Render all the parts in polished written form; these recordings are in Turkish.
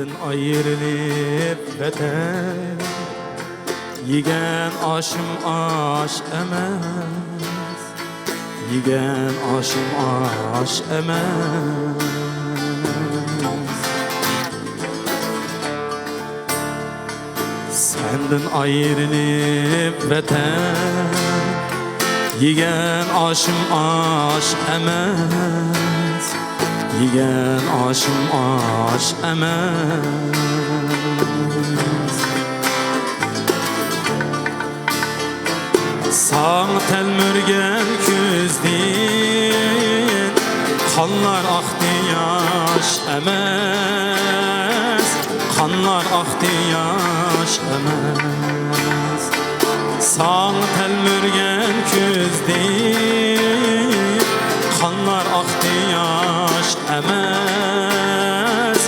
Senden ayrılıp vatan Yigen aşım aş emez Yigen aşım aş emez Senden ayrılıp vatan Yigen aşım aş emez Yigen aşım aş emez Sağ telmürgen küzdin Kanlar aktı yaş emez Kanlar aktı yaş emez Sağ telmürgen küzdin Kanlar aktı yaş emez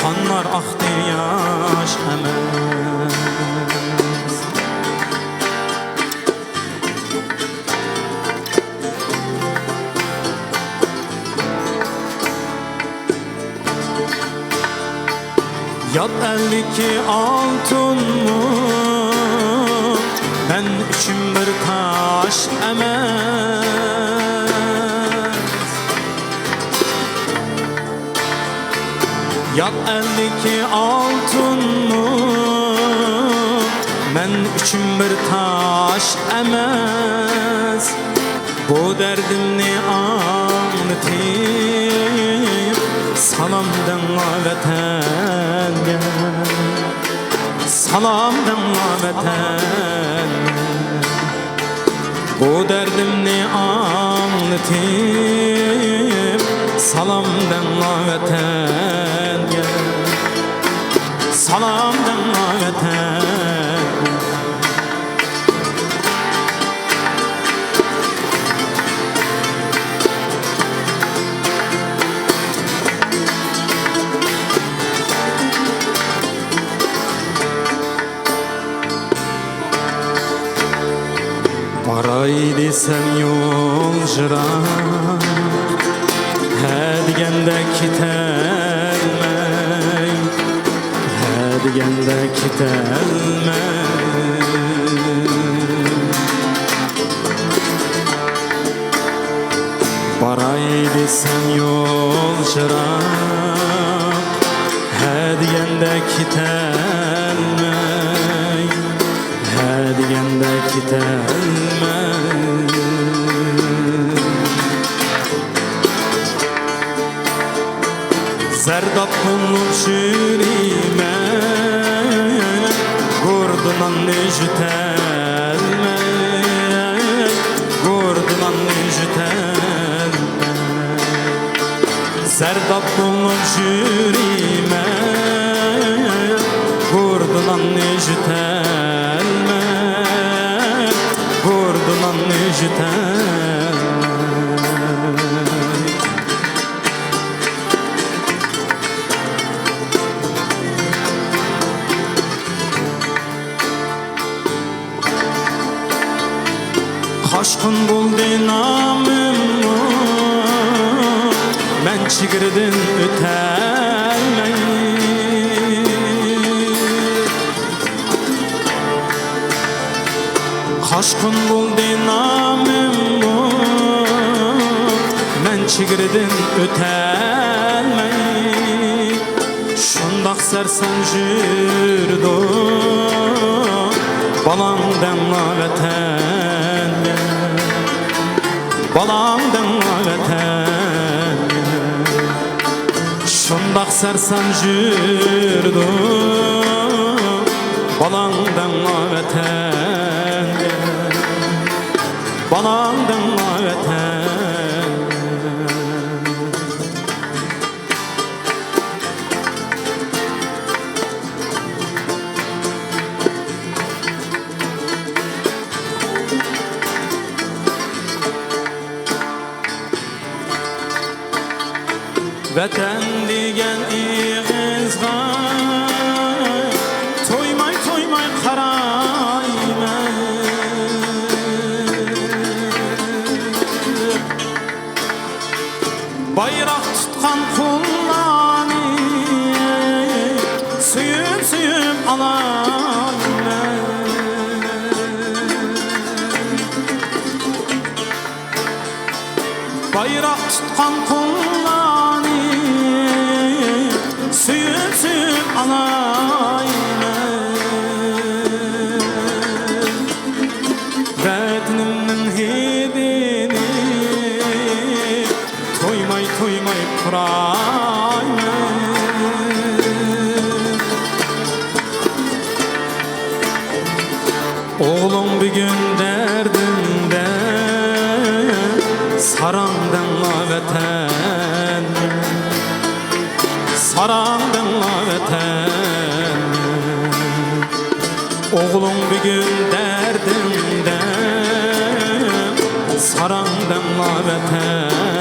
Kanlar aktı yaş emez Yat 52 altın mı Ben üçün bir taş emez Yat 52 altın mı Ben üçün bir taş emez Bu derdimni anlatayım Salamdan vatange Salamdan vatange Bu derdimni anlatayım Salamdan vatange Salamdan vatange Baray desem yol jırak He degende kitelmey He degende kitelmey Baray desem yol jırak He degende kitelmey He degende kitelmey Zerdap bulup jürime Gurdunan nüjtelmey Gurdunan nüjtelmey Zerdap bulup jürime Gurdunan nüjtelmey Gurdunan nüjtelmey Kaşkın buldu namımı Ben çigirdim ötelmeyi Kaşkın buldu namımı Ben çigirdim ötelmeyi Şundaq sersen jürdüm Balamdan vatange Balamdan vatange Şundaq sersan jürdüm Balamdan vatange Balamdan vatange Vatan degen iğizga Toymay toymay qarayman Bayrak tutqan qo'llani suyup alayım ben. Bayrak tutkan kullarını suyup alayım ben. Vətinimin hidini toymay kurayım ben. Oğlum bir gün derdinde sarandınla vətən, sarandınla vətən. Oğlum bir gün derdinde sarandınla vətən.